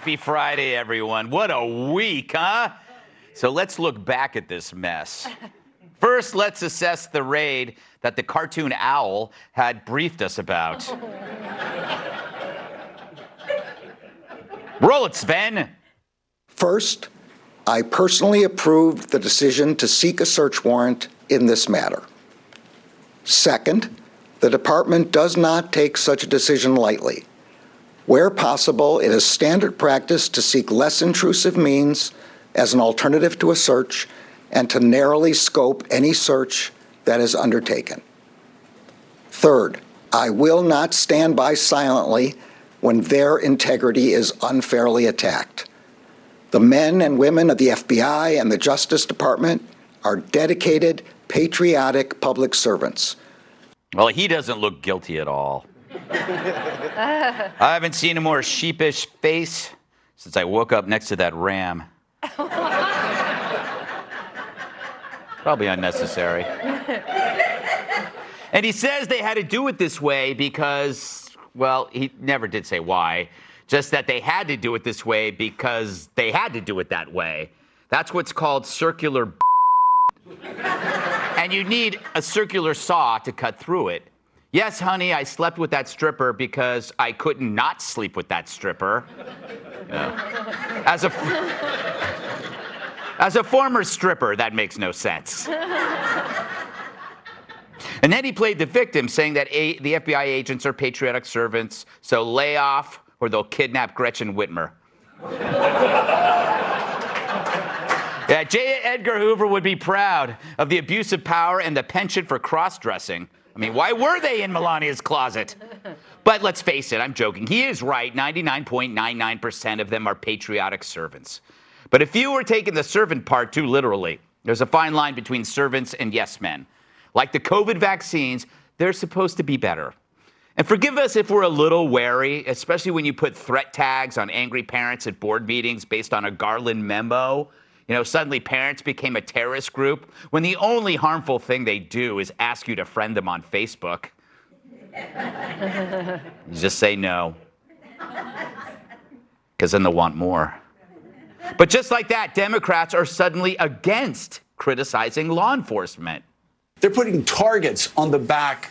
Happy Friday, everyone. What a week, huh? So let's look back at this mess. First, let's assess the raid that the cartoon owl had briefed us about. Roll it, Sven. First, I personally approved the decision to seek a search warrant in this matter. Second, the department does not take such a decision lightly. Where possible, it is standard practice to seek less intrusive means as an alternative to a search and to narrowly scope any search that is undertaken. Third, I will not stand by silently when their integrity is unfairly attacked. The men and women of the FBI and the Justice Department are dedicated, patriotic public servants. Well, he doesn't look guilty at all. I haven't seen a more sheepish face since I woke up next to that ram. Probably unnecessary. And he says they had to do it this way because, well, he never did say why, just that they had to do it this way because they had to do it that way. That's what's called circular and you need a circular saw to cut through it. Yes, honey, I slept with that stripper because I couldn't not sleep with that stripper. As a former stripper, that makes no sense. And then he played the victim, saying that the FBI agents are patriotic servants, so lay off or they'll kidnap Gretchen Whitmer. Yeah, J. Edgar Hoover would be proud of the abuse of power and the penchant for cross-dressing. I mean, why were they in Melania's closet? But let's face it, I'm joking. He is right. 99.99% of them are patriotic servants. But if you were taking the servant part too literally, there's a fine line between servants and yes men. Like the COVID vaccines, they're supposed to be better. And forgive us if we're a little wary, especially when you put threat tags on angry parents at board meetings based on a Garland memo. You know, suddenly parents became a terrorist group when the only harmful thing they do is ask you to friend them on Facebook. You just say no, because then they'll want more. But just like that, Democrats are suddenly against criticizing law enforcement. They're putting targets on the back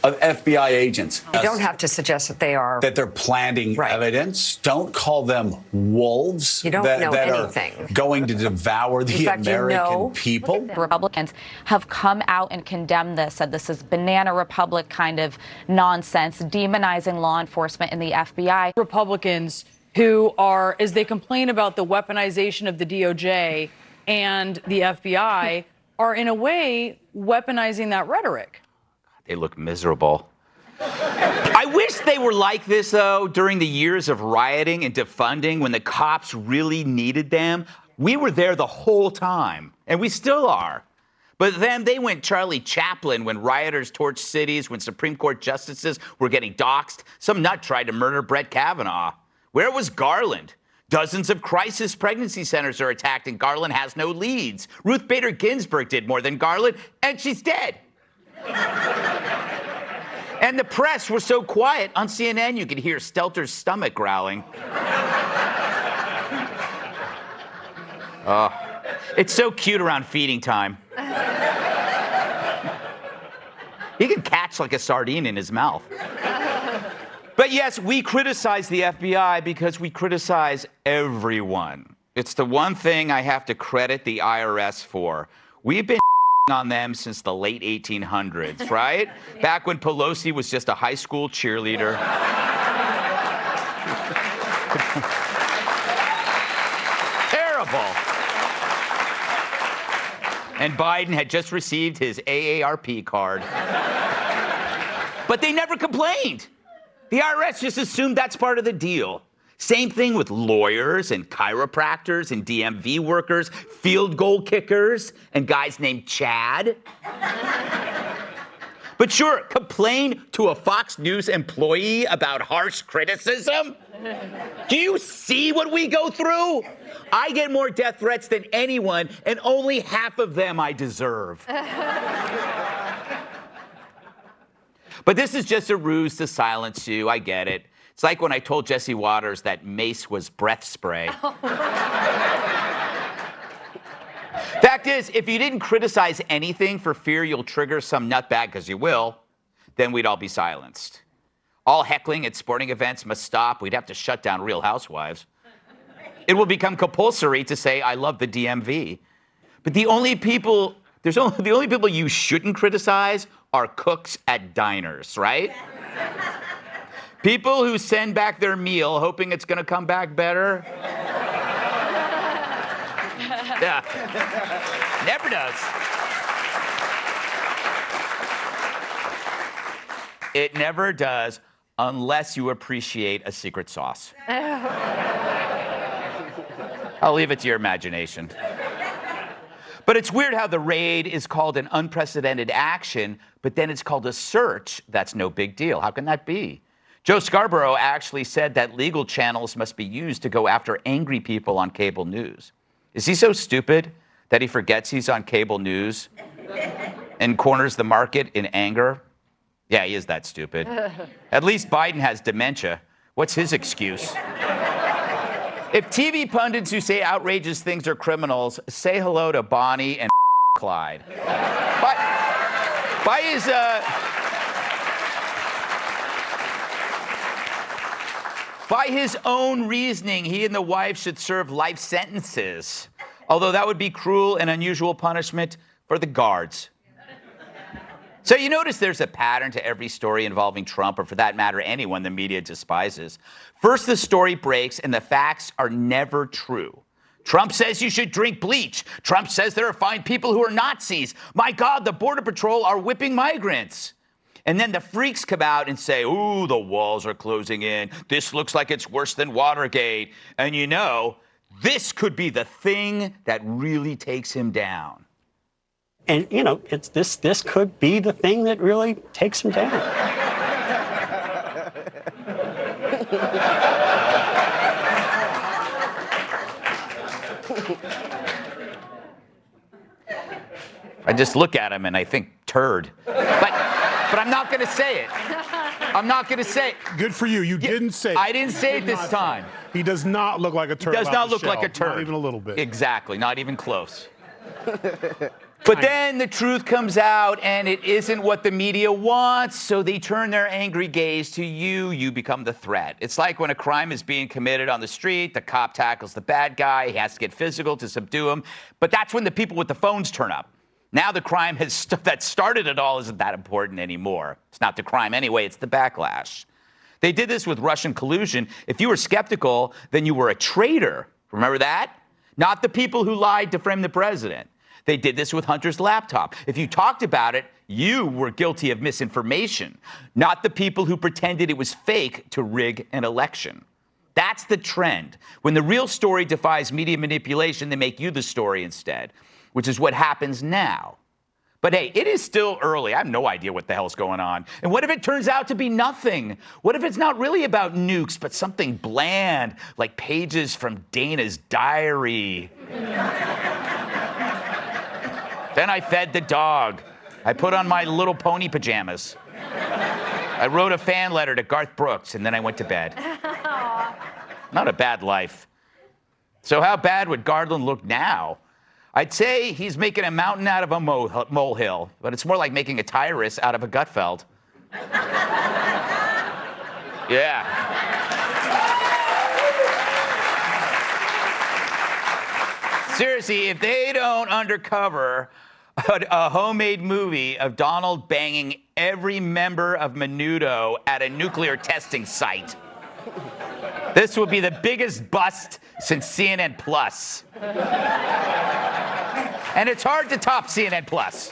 of FBI agents. You don't have to suggest that they are. That they're planting evidence. Don't call them wolves. You don't know anything. Are going to devour the American people. Republicans have come out and condemned this, said this is banana republic kind of nonsense, demonizing law enforcement and the FBI. Republicans who are, as they complain about the weaponization of the DOJ and the FBI, are in a way weaponizing that rhetoric. They look miserable. I wish they were like this, though, during the years of rioting and defunding when the cops really needed them. We were there the whole time, and we still are. But then they went Charlie Chaplin when rioters torched cities, when Supreme Court justices were getting doxxed. Some nut tried to murder Brett Kavanaugh. Where was Garland? Dozens of crisis pregnancy centers are attacked, and Garland has no leads. Ruth Bader Ginsburg did more than Garland, and she's dead. And the press was so quiet. On CNN, you could hear Stelter's stomach growling. Oh, it's so cute around feeding time. He can catch like a sardine in his mouth. But yes, we criticize the FBI because we criticize everyone. It's the one thing I have to credit the IRS for. We've been on them since the late 1800s, right? Back when Pelosi was just a high school cheerleader. Terrible. And Biden had just received his AARP card. But they never complained. The IRS just assumed that's part of the deal. Same thing with lawyers and chiropractors and DMV workers, field goal kickers, and guys named Chad. But sure, complain to a Fox News employee about harsh criticism? Do you see what we go through? I get more death threats than anyone, and only half of them I deserve. But this is just a ruse to silence you. I get it. It's like when I told Jesse Waters that mace was breath spray. Fact is, if you didn't criticize anything for fear you'll trigger some nutbag, because you will, then we'd all be silenced. All heckling at sporting events must stop. We'd have to shut down Real Housewives. It will become compulsory to say, I love the DMV. But the only people you shouldn't criticize are cooks at diners, right? People who send back their meal hoping it's going to come back better. Yeah. Never does. It never does unless you appreciate a secret sauce. I'll leave it to your imagination. But it's weird how the raid is called an unprecedented action, but then it's called a search. That's no big deal. How can that be? Joe Scarborough actually said that legal channels must be used to go after angry people on cable news. Is he so stupid that he forgets he's on cable news and corners the market in anger? Yeah, he is that stupid. At least Biden has dementia. What's his excuse? If TV pundits who say outrageous things are criminals, say hello to Bonnie and Clyde. By his own reasoning, he and the wife should serve life sentences, although that would be cruel and unusual punishment for the guards. So you notice there's a pattern to every story involving Trump, or for that matter, anyone the media despises. First, the story breaks and the facts are never true. Trump says you should drink bleach. Trump says there are fine people who are Nazis. My God, the Border Patrol are whipping migrants. And then the freaks come out and say, ooh, the walls are closing in. This looks like it's worse than Watergate. And you know, this could be the thing that really takes him down. And, you know, this could be the thing that really takes him down. I just look at him and I think turd. But I'm not going to say it. I'm not going to say it. Good for you. You didn't say it. I didn't say it this time. He does not look like a turd. He does not look like a turd. Not even a little bit. Exactly. Not even close. But then the truth comes out, and it isn't what the media wants, so they turn their angry gaze to you. You become the threat. It's like when a crime is being committed on the street, the cop tackles the bad guy, he has to get physical to subdue him, but that's when the people with the phones turn up. Now the crime that started it all isn't that important anymore. It's not the crime anyway, it's the backlash. They did this with Russian collusion. If you were skeptical, then you were a traitor. Remember that? Not the people who lied to frame the president. They did this with Hunter's laptop. If you talked about it, you were guilty of misinformation, not the people who pretended it was fake to rig an election. That's the trend. When the real story defies media manipulation, they make you the story instead, which is what happens now. But hey, it is still early. I have no idea what the hell's going on. And what if it turns out to be nothing? What if it's not really about nukes, but something bland, like pages from Dana's diary? Then I fed the dog. I put on my Little Pony pajamas. I wrote a fan letter to Garth Brooks, and then I went to bed. Not a bad life. So how bad would Garland look now? I'd say he's making a mountain out of a molehill, but it's more like making a Tyrus out of a Gutfeld. Yeah. Seriously, if they don't undercover a homemade movie of Donald banging every member of Menudo at a nuclear testing site, this will be the biggest bust since CNN Plus. And it's hard to top CNN Plus.